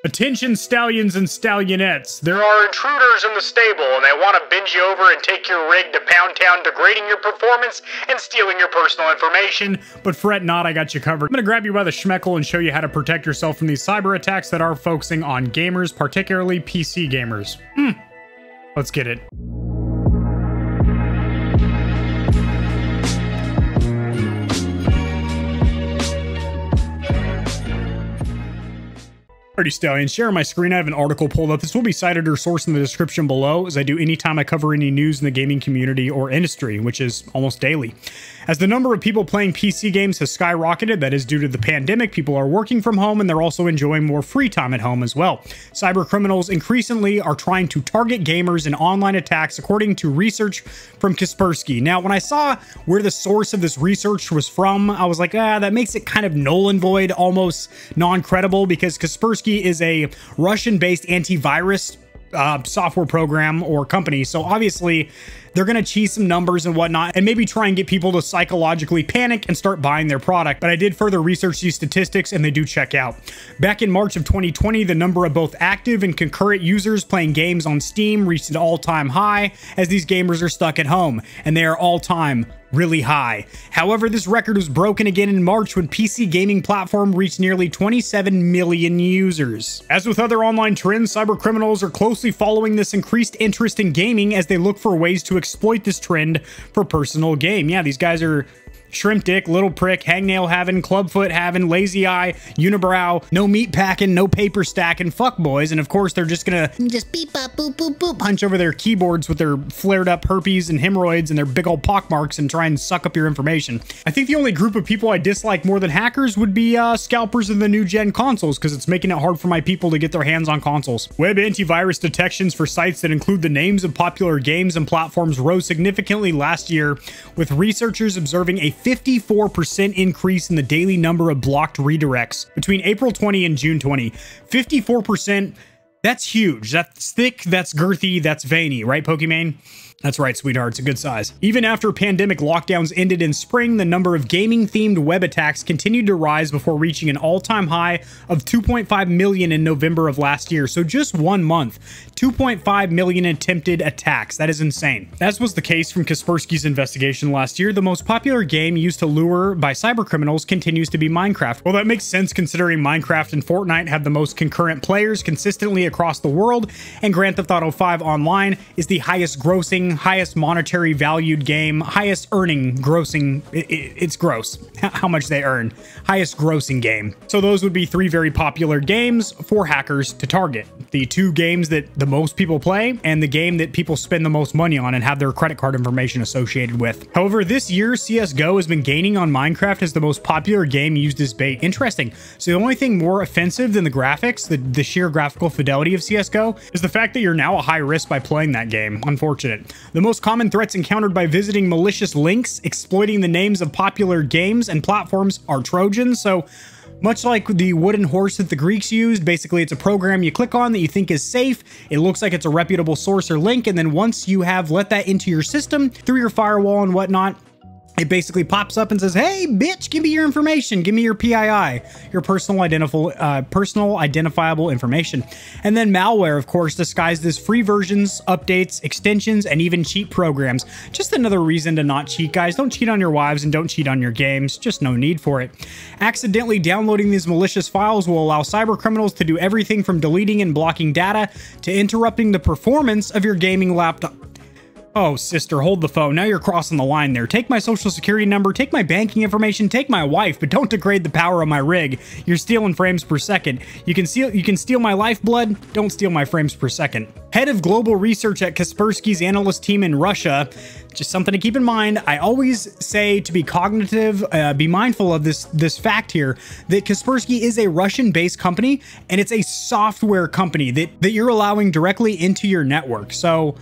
Attention stallions and stallionettes. There are intruders in the stable, and they want to bend you over and take your rig to Pound Town, degrading your performance and stealing your personal information. But fret not, I got you covered. I'm gonna grab you by the schmeckle and show you how to protect yourself from these cyber attacks that are focusing on gamers, particularly PC gamers. Let's get it. Alrighty, Stallions, sharing my screen, I have an article pulled up. This will be cited or sourced in the description below, as I do anytime I cover any news in the gaming community or industry, which is almost daily. As the number of people playing PC games has skyrocketed, that is due to the pandemic, people are working from home and they're also enjoying more free time at home as well. Cybercriminals increasingly are trying to target gamers in online attacks, according to research from Kaspersky. Now, when I saw where the source of this research was from, I was like, that makes it kind of null and void, almost non-credible, because Kaspersky is a Russian-based antivirus software program or company. So obviously they're going to cheese some numbers and whatnot and maybe try and get people to psychologically panic and start buying their product. But I did further research these statistics and they do check out. Back in March of 2020, the number of both active and concurrent users playing games on Steam reached an all-time high, as these gamers are stuck at home, and they are all-time really high. However, this record was broken again in March when PC gaming platform reached nearly 27 million users. As with other online trends, cybercriminals are closely following this increased interest in gaming as they look for ways to exploit this trend for personal gain. Yeah, these guys are shrimp dick, little prick, hangnail having, clubfoot having, lazy eye, unibrow, no meat packing, no paper stacking, fuck boys. And of course, they're just gonna beep up, boop, boop, boop, punch over their keyboards with their flared up herpes and hemorrhoids and their big old pockmarks and try and suck up your information. I think the only group of people I dislike more than hackers would be scalpers in the new gen consoles, because it's making it hard for my people to get their hands on consoles. Web antivirus detections for sites that include the names of popular games and platforms rose significantly last year, with researchers observing a 54% increase in the daily number of blocked redirects between April 20 and June 20. 54%, that's huge. That's thick, that's girthy, that's veiny, right, Pokemon? That's right, sweetheart, it's a good size. Even after pandemic lockdowns ended in spring, the number of gaming-themed web attacks continued to rise before reaching an all-time high of 2.5 million in November of last year. So just 1 month, 2.5 million attempted attacks. That is insane. As was the case from Kaspersky's investigation last year, the most popular game used to lure by cybercriminals continues to be Minecraft. Well, that makes sense considering Minecraft and Fortnite have the most concurrent players consistently across the world, and Grand Theft Auto 5 Online is the highest grossing, highest monetary valued game, highest earning grossing, it's gross how much they earn, highest grossing game. So those would be 3 very popular games for hackers to target. The 2 games that the most people play and the game that people spend the most money on and have their credit card information associated with. However, this year CSGO has been gaining on Minecraft as the most popular game used as bait. Interesting. So the only thing more offensive than the graphics, the sheer graphical fidelity of CSGO, is the fact that you're now a high risk by playing that game. Unfortunate. The most common threats encountered by visiting malicious links exploiting the names of popular games and platforms are Trojans. So much like the wooden horse that the Greeks used, basically it's a program you click on that you think is safe. It looks like it's a reputable source or link, and then once you have let that into your system through your firewall and whatnot, it basically pops up and says, hey, bitch, give me your information. Give me your PII, your personal identifiable information. And then malware, of course, disguised as free versions, updates, extensions, and even cheat programs. Just another reason to not cheat, guys. Don't cheat on your wives and don't cheat on your games. Just no need for it. Accidentally downloading these malicious files will allow cybercriminals to do everything from deleting and blocking data to interrupting the performance of your gaming laptop. Oh, sister, hold the phone. Now you're crossing the line there. Take my social security number, take my banking information, take my wife, but don't degrade the power of my rig. You're stealing frames per second. You can steal my lifeblood, don't steal my frames per second. Head of global research at Kaspersky's analyst team in Russia. Just something to keep in mind. I always say to be cognitive, be mindful of this fact here, that Kaspersky is a Russian-based company, and it's a software company that you're allowing directly into your network. So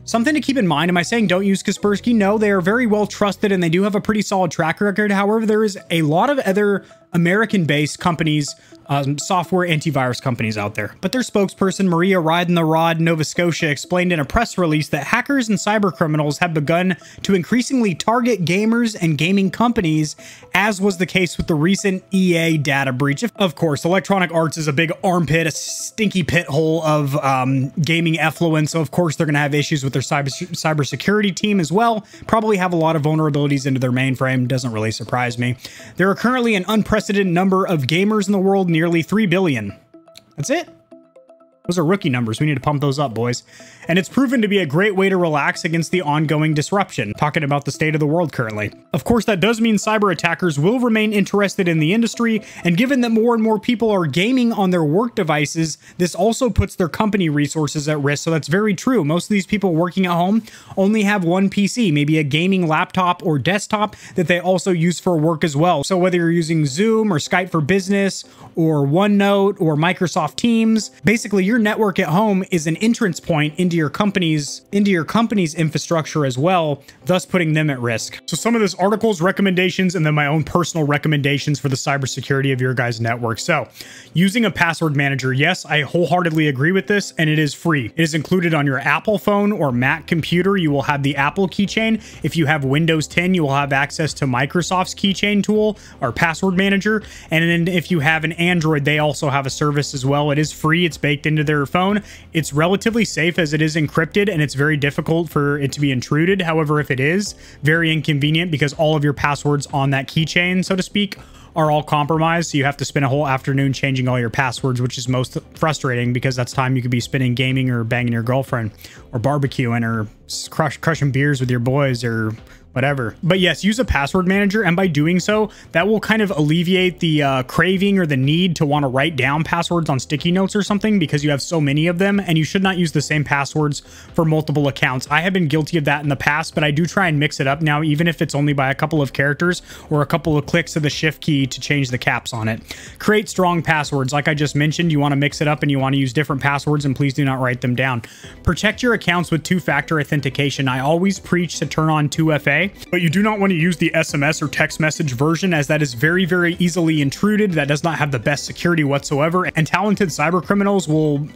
something to keep in mind. Am I saying don't use Kaspersky? No, they are very well trusted and they do have a pretty solid track record. However, there is a lot of other American-based companies software antivirus companies out there. But their spokesperson, Maria Rod, Nova Scotia, explained in a press release that hackers and cybercriminals have begun to increasingly target gamers and gaming companies, as was the case with the recent EA data breach. Of course, Electronic Arts is a big armpit, a stinky pit hole of gaming effluent, so of course they're going to have issues with their cybersecurity team as well. Probably have a lot of vulnerabilities into their mainframe, doesn't really surprise me. There are currently an unprecedented number of gamers in the world, nearly 3 billion. That's it. Those are rookie numbers. We need to pump those up, boys. And it's proven to be a great way to relax against the ongoing disruption. Talking about the state of the world currently. Of course, that does mean cyber attackers will remain interested in the industry, and given that more and more people are gaming on their work devices, this also puts their company resources at risk. So that's very true. Most of these people working at home only have one PC, maybe a gaming laptop or desktop that they also use for work as well. So whether you're using Zoom or Skype for Business or OneNote or Microsoft Teams, basically your network at home is an entrance point into your company's infrastructure as well, thus putting them at risk. So some of this article's recommendations and then my own personal recommendations for the cybersecurity of your guys' network. So using a password manager, yes, I wholeheartedly agree with this, and it is free. It is included on your Apple phone or Mac computer. You will have the Apple keychain. If you have Windows 10, you will have access to Microsoft's keychain tool or password manager. And then if you have an Android, they also have a service as well. It is free. It's baked into their phone. It's relatively safe as it is encrypted, and it's very difficult for it to be intruded. However, if it is, very inconvenient because all of your passwords on that keychain, so to speak, are all compromised. So you have to spend a whole afternoon changing all your passwords, which is most frustrating because that's time you could be spending gaming or banging your girlfriend or barbecuing or crushing beers with your boys or whatever. But yes, use a password manager, and by doing so, that will kind of alleviate the craving or the need to want to write down passwords on sticky notes or something because you have so many of them, and you should not use the same passwords for multiple accounts. I have been guilty of that in the past, but I do try and mix it up now, even if it's only by a couple of characters or a couple of clicks of the shift key to change the caps on it. Create strong passwords. Like I just mentioned, you want to mix it up and you want to use different passwords, and please do not write them down. Protect your accounts with two-factor authentication. I always preach to turn on 2FA. But you do not want to use the SMS or text message version, as that is very, very easily intruded. That does not have the best security whatsoever, and talented cyber criminals will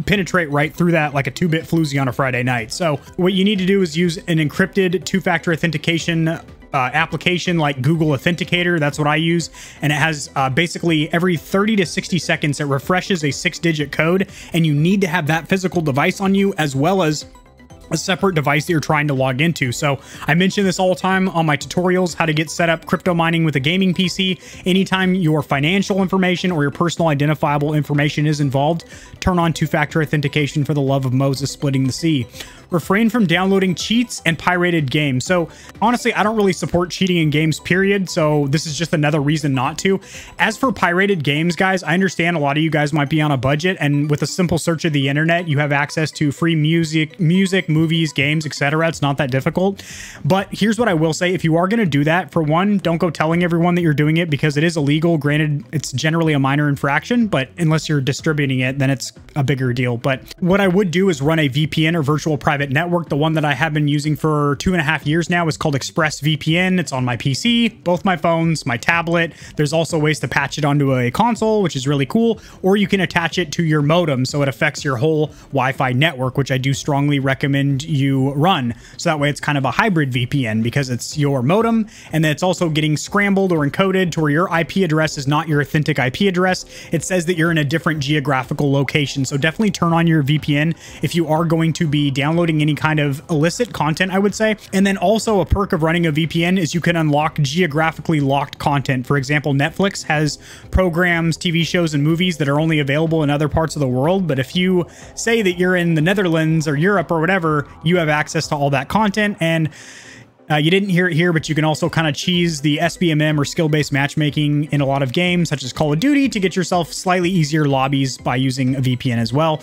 penetrate right through that like a 2-bit floozy on a Friday night. So what you need to do is use an encrypted two-factor authentication application like Google Authenticator. That's what I use, and it has basically every 30 to 60 seconds it refreshes a 6-digit code, and you need to have that physical device on you as well as a separate device that you're trying to log into. So I mention this all the time on my tutorials, how to get set up crypto mining with a gaming PC. Anytime your financial information or your personal identifiable information is involved, turn on two-factor authentication for the love of Moses splitting the sea. Refrain from downloading cheats and pirated games. So honestly, I don't really support cheating in games, period. So this is just another reason not to. As for pirated games, guys, I understand a lot of you guys might be on a budget, and with a simple search of the internet, you have access to free music, movies, games, etc. It's not that difficult. But here's what I will say. If you are going to do that, for one, don't go telling everyone that you're doing it because it is illegal. Granted, it's generally a minor infraction, but unless you're distributing it, then it's a bigger deal. But what I would do is run a VPN or virtual private network. The one that I have been using for 2.5 years now is called ExpressVPN. It's on my PC, both my phones, my tablet. There's also ways to patch it onto a console, which is really cool, or you can attach it to your modem so it affects your whole Wi-Fi network, which I do strongly recommend you run. So that way it's kind of a hybrid VPN because it's your modem, and then it's also getting scrambled or encoded to where your IP address is not your authentic IP address. It says that you're in a different geographical location. So definitely turn on your VPN if you are going to be downloading any kind of illicit content, I would say. And then also a perk of running a VPN is you can unlock geographically locked content. For example, Netflix has programs, TV shows, and movies that are only available in other parts of the world. But if you say that you're in the Netherlands or Europe or whatever, you have access to all that content. And you didn't hear it here, but you can also kind of cheese the SBMM or skill-based matchmaking in a lot of games, such as Call of Duty, to get yourself slightly easier lobbies by using a VPN as well.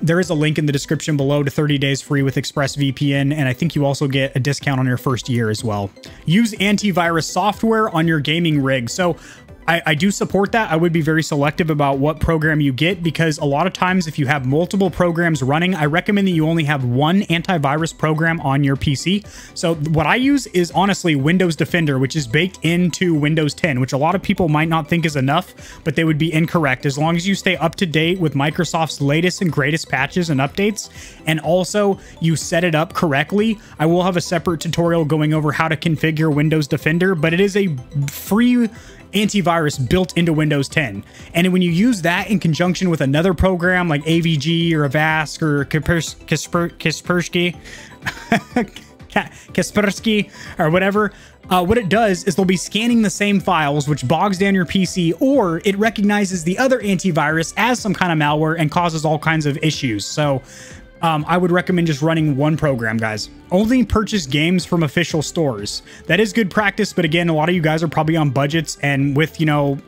There is a link in the description below to 30 days free with ExpressVPN, and I think you also get a discount on your first year as well. Use antivirus software on your gaming rig. So I do support that. I would be very selective about what program you get, because a lot of times if you have multiple programs running, I recommend that you only have one antivirus program on your PC. So what I use is honestly Windows Defender, which is baked into Windows 10, which a lot of people might not think is enough, but they would be incorrect. As long as you stay up to date with Microsoft's latest and greatest patches and updates, and also you set it up correctly, I will have a separate tutorial going over how to configure Windows Defender, but it is a free antivirus built into Windows 10. And when you use that in conjunction with another program like AVG or Avast or Kaspersky, Kaspersky or whatever, what it does is they'll be scanning the same files, which bogs down your PC, or it recognizes the other antivirus as some kind of malware and causes all kinds of issues. So I would recommend just running one program, guys. Only purchase games from official stores. That is good practice, but again, a lot of you guys are probably on budgets, and with, you know,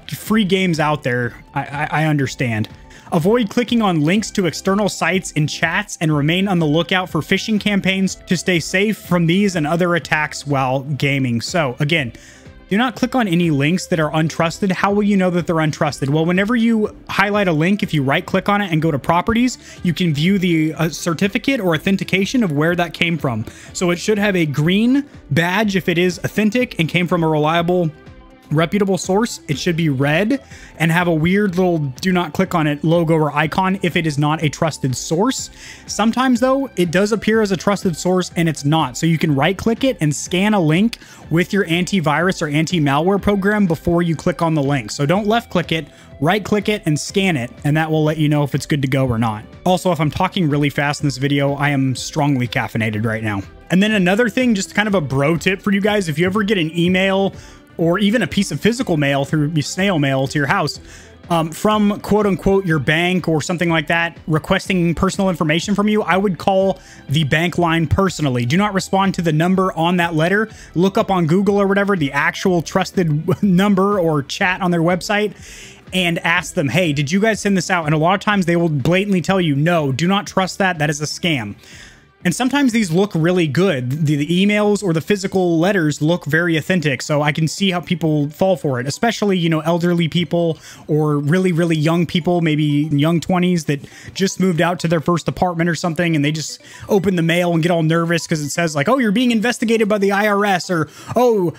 free games out there, I understand. Avoid clicking on links to external sites in chats, and remain on the lookout for phishing campaigns to stay safe from these and other attacks while gaming. So again, do not click on any links that are untrusted. How will you know that they're untrusted? Well, whenever you highlight a link, if you right click on it and go to properties, you can view the certificate or authentication of where that came from. So it should have a green badge if it is authentic and came from a reliable, reputable source. It should be red and have a weird little do not click on it logo or icon if it is not a trusted source. Sometimes though, it does appear as a trusted source and it's not. So you can right click it and scan a link with your antivirus or anti-malware program before you click on the link. So don't left click it, right click it and scan it, and that will let you know if it's good to go or not. Also, if I'm talking really fast in this video, I am strongly caffeinated right now. And then another thing, just kind of a bro tip for you guys, if you ever get an email or even a piece of physical mail through snail mail to your house from quote unquote your bank or something like that requesting personal information from you, I would call the bank line personally. Do not respond to the number on that letter. Look up on Google or whatever the actual trusted number or chat on their website and ask them, hey, did you guys send this out? And a lot of times they will blatantly tell you, no, do not trust that. That is a scam. And sometimes these look really good. The emails or the physical letters look very authentic. So I can see how people fall for it, especially, you know, elderly people or really, really young people, maybe young 20s that just moved out to their first apartment or something. And they just open the mail and get all nervous because it says like, oh, you're being investigated by the IRS, or, oh,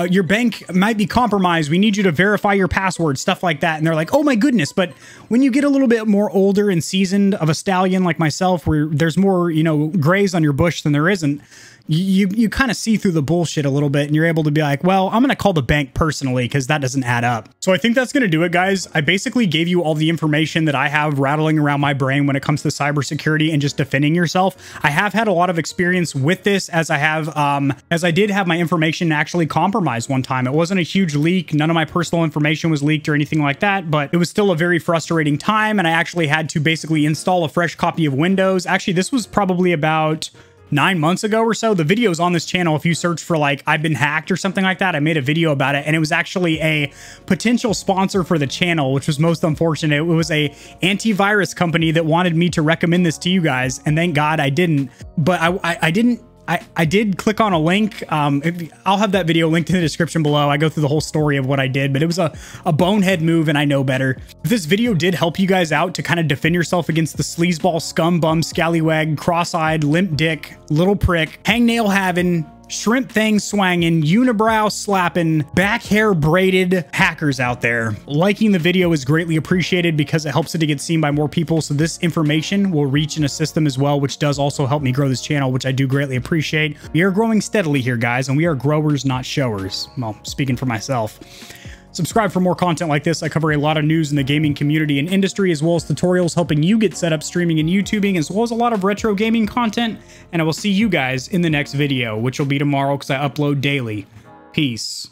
your bank might be compromised. We need you to verify your password, stuff like that. And they're like, oh my goodness. But when you get a little bit more older and seasoned of a stallion like myself, where there's more, you know, grays on your bush than there isn't, you kind of see through the bullshit a little bit, and you're able to be like, well, I'm going to call the bank personally because that doesn't add up. So I think that's going to do it, guys. I basically gave you all the information that I have rattling around my brain when it comes to cybersecurity and just defending yourself. I have had a lot of experience with this, as I did have my information actually compromised one time. It wasn't a huge leak. None of my personal information was leaked or anything like that, but it was still a very frustrating time. And I actually had to basically install a fresh copy of Windows. Actually, this was probably about 9 months ago or so. The video's on this channel. If you search for like I've been hacked or something like that, I made a video about it, and it was actually a potential sponsor for the channel, which was most unfortunate. It was a antivirus company that wanted me to recommend this to you guys, and thank God I didn't. But I didn't. I did click on a link. I'll have that video linked in the description below. I go through the whole story of what I did, but it was a bonehead move, and I know better. If this video did help you guys out to kind of defend yourself against the sleazeball, scum bum, scallywag, cross-eyed, limp dick, little prick, hangnail having, shrimp thing swanging, unibrow slapping, back hair braided hackers out there, liking the video is greatly appreciated because it helps it to get seen by more people. So this information will reach in a system as well, which does also help me grow this channel, which I do greatly appreciate. We are growing steadily here, guys, and we are growers, not showers. Well, speaking for myself. Subscribe for more content like this. I cover a lot of news in the gaming community and industry, as well as tutorials helping you get set up streaming and YouTubing, as well as a lot of retro gaming content. And I will see you guys in the next video, which will be tomorrow because I upload daily. Peace.